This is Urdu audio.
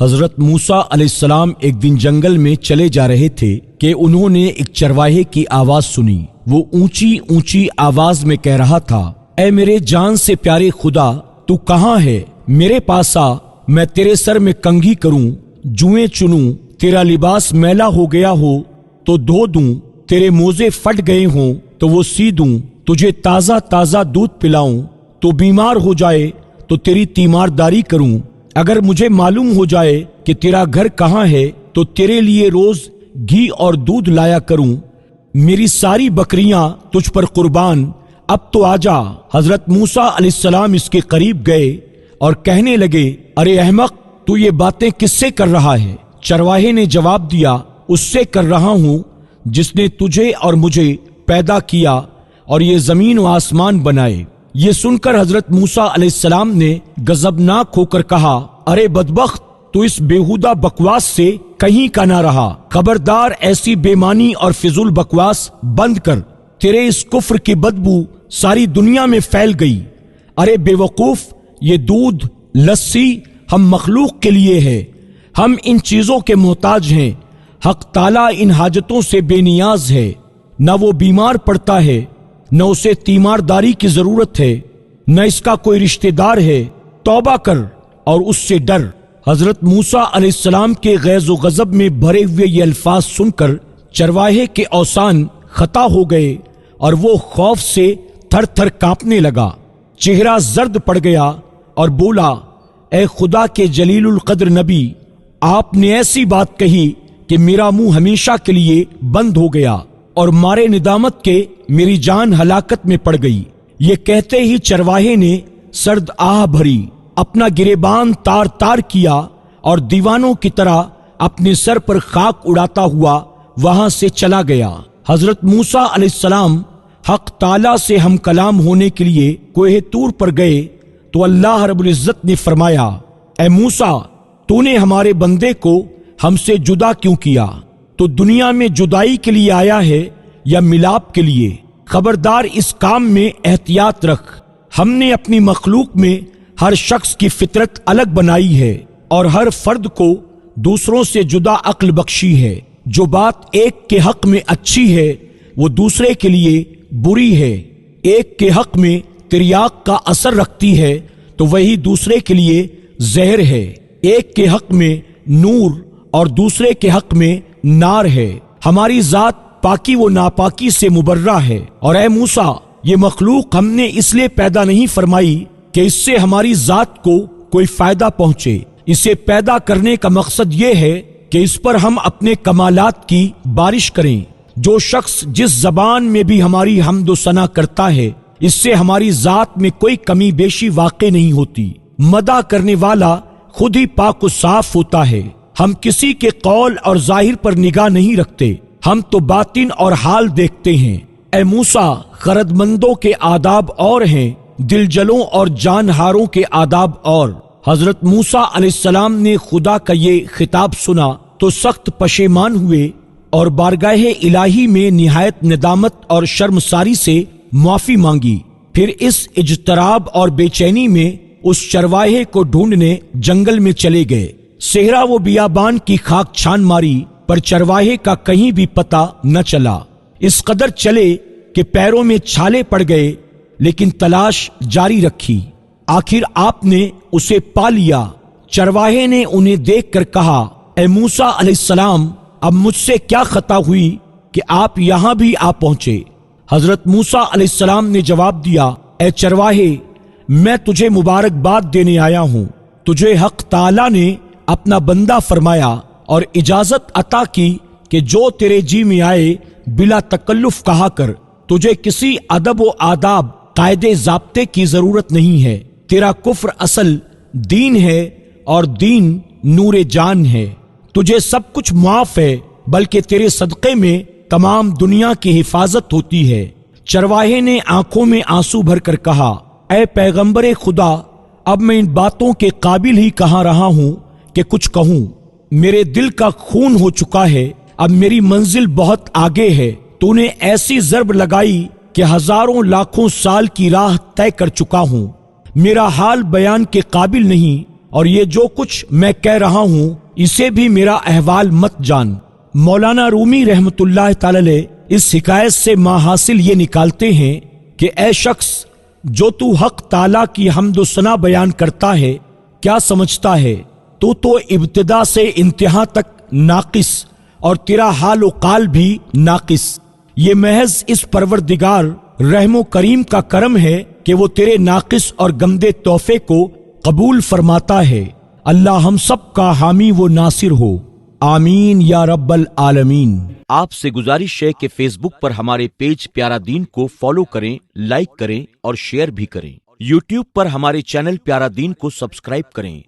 حضرت موسیٰ علیہ السلام ایک دن جنگل میں چلے جا رہے تھے کہ انہوں نے ایک چرواہے کی آواز سنی۔ وہ اونچی اونچی آواز میں کہہ رہا تھا، اے میرے جان سے پیارے خدا، تو کہاں ہے؟ میرے پاس آ، میں تیرے سر میں کنگھی کروں، جوئیں چنوں، تیرا لباس میلا ہو گیا ہو تو دھو دوں، تیرے موزے پھٹ گئے ہوں تو وہ سی دوں، تجھے تازہ تازہ دودھ پلاؤں، تو بیمار ہو جائے تو تیری تیمارداری کروں، اگر مجھے معلوم ہو جائے کہ تیرا گھر کہاں ہے تو تیرے لیے روز گھی اور دودھ لایا کروں، میری ساری بکریاں تجھ پر قربان، اب تو آجا۔ حضرت موسیٰ علیہ السلام اس کے قریب گئے اور کہنے لگے، ارے احمق، تو یہ باتیں کس سے کر رہا ہے؟ چرواہے نے جواب دیا، اس سے کر رہا ہوں جس نے تجھے اور مجھے پیدا کیا اور یہ زمین و آسمان بنائے۔ یہ سن کر حضرت موسیٰ علیہ السلام نے غضبناک ہو کر کہا، ارے بدبخت، تو اس بیہودہ بکواس سے کہیں کا نہ رہا، خبردار ایسی بے معنی اور فضول بکواس بند کر، تیرے اس کفر کی بدبو ساری دنیا میں پھیل گئی۔ ارے بے وقوف، یہ دودھ لسی ہم مخلوق کے لیے ہے، ہم ان چیزوں کے محتاج ہیں، حق تعالیٰ ان حاجتوں سے بے نیاز ہے، نہ وہ بیمار پڑتا ہے، نہ اسے تیمارداری کی ضرورت ہے، نہ اس کا کوئی رشتہ دار ہے، توبہ کر اور اس سے ڈر۔ حضرت موسیٰ علیہ السلام کے غیظ و غضب میں بھرے ہوئے یہ الفاظ سن کر چرواہے کے اوسان خطا ہو گئے اور وہ خوف سے تھر تھر کانپنے لگا، چہرہ زرد پڑ گیا اور بولا، اے خدا کے جلیل القدر نبی، آپ نے ایسی بات کہی کہ میرا منہ ہمیشہ کے لیے بند ہو گیا اور مارے ندامت کے میری جان ہلاکت میں پڑ گئی۔ یہ کہتے ہی چرواہے نے سرد آہ بھری، اپنا گریبان تار تار کیا اور دیوانوں کی طرح اپنے سر پر خاک اڑاتا ہوا وہاں سے چلا گیا۔ حضرت موسیٰ علیہ السلام حق تعالیٰ سے ہم کلام ہونے کے لیے کوہ طور پر گئے تو اللہ رب العزت نے فرمایا، اے موسیٰ، تو نے ہمارے بندے کو ہم سے جدا کیوں کیا؟ تو دنیا میں جدائی کے لیے آیا ہے یا ملاپ کے لیے؟ خبردار اس کام میں احتیاط رکھ۔ ہم نے اپنی مخلوق میں ہر شخص کی فطرت الگ بنائی ہے اور ہر فرد کو دوسروں سے جدا عقل بخشی ہے۔ جو بات ایک کے حق میں اچھی ہے وہ دوسرے کے لیے بری ہے، ایک کے حق میں تریاق کا اثر رکھتی ہے تو وہی دوسرے کے لیے زہر ہے، ایک کے حق میں نور اور دوسرے کے حق میں نار ہے۔ ہماری ذات پاکی و ناپاکی سے مبرہ ہے، اور اے موسیٰ، یہ مخلوق ہم نے اس لیے پیدا نہیں فرمائی کہ اس سے ہماری ذات کو کوئی فائدہ پہنچے، اسے پیدا کرنے کا مقصد یہ ہے کہ اس پر ہم اپنے کمالات کی بارش کریں۔ جو شخص جس زبان میں بھی ہماری حمد و ثنا کرتا ہے، اس سے ہماری ذات میں کوئی کمی بیشی واقع نہیں ہوتی۔ مدح کرنے والا خود ہی پاک و صاف ہوتا ہے۔ ہم کسی کے قول اور ظاہر پر نگاہ نہیں رکھتے، ہم تو باطن اور حال دیکھتے ہیں۔ اے موسیٰ، خرد مندوں کے آداب اور ہیں، دل جلوں اور جان ہاروں کے آداب اور۔ حضرت موسیٰ علیہ السلام نے خدا کا یہ خطاب سنا تو سخت پشیمان ہوئے اور بارگاہ الہی میں نہایت ندامت اور شرمساری سے معافی مانگی۔ پھر اس اضطراب اور بے چینی میں اس چرواہے کو ڈھونڈنے جنگل میں چلے گئے۔ صحرا و بیابان کی خاک چھان ماری پر چرواہے کا کہیں بھی پتہ نہ چلا۔ اس قدر چلے کہ پیروں میں چھالے پڑ گئے، لیکن تلاش جاری رکھی۔ آخر آپ نے اسے پا لیا۔ چرواہے نے انہیں دیکھ کر کہا، اے موسیٰ علیہ السلام، اب مجھ سے کیا خطا ہوئی کہ آپ یہاں بھی آ پہنچے؟ حضرت موسیٰ علیہ السلام نے جواب دیا، اے چرواہے، میں تجھے مبارکباد دینے آیا ہوں۔ تجھے حق تعالیٰ نے اپنا بندہ فرمایا اور اجازت عطا کی کہ جو تیرے جی میں آئے بلا تکلف کہا کر۔ تجھے کسی ادب و آداب، قاعدے ضابطے کی ضرورت نہیں ہے۔ تیرا کفر اصل دین ہے اور دین نور جان ہے۔ تجھے سب کچھ معاف ہے، بلکہ تیرے صدقے میں تمام دنیا کی حفاظت ہوتی ہے۔ چرواہے نے آنکھوں میں آنسو بھر کر کہا، اے پیغمبر خدا، اب میں ان باتوں کے قابل ہی کہاں رہا ہوں کہ کچھ کہوں۔ میرے دل کا خون ہو چکا ہے، اب میری منزل بہت آگے ہے۔ تو نے ایسی ضرب لگائی کہ ہزاروں لاکھوں سال کی راہ طے کر چکا ہوں۔ میرا حال بیان کے قابل نہیں، اور یہ جو کچھ میں کہہ رہا ہوں اسے بھی میرا احوال مت جان۔ مولانا رومی رحمت اللہ تعالی علیہ اس حکایت سے ما حاصل یہ نکالتے ہیں کہ اے شخص جو تو حق تعالیٰ کی حمد و ثنا بیان کرتا ہے، کیا سمجھتا ہے تو ابتدا سے انتہا تک ناقص اور تیرا حال و قال بھی ناقص۔ یہ محض اس پروردگار رحم و کریم کا کرم ہے کہ وہ تیرے ناقص اور گندے تحفے کو قبول فرماتا ہے۔ اللہ ہم سب کا حامی و ناصر ہو، آمین یا رب العالمین۔ آپ سے گزارش ہے کہ فیس بک پر ہمارے پیج پیارا دین کو فالو کریں، لائک کریں اور شیئر بھی کریں۔ یوٹیوب پر ہمارے چینل پیارا دین کو سبسکرائب کریں۔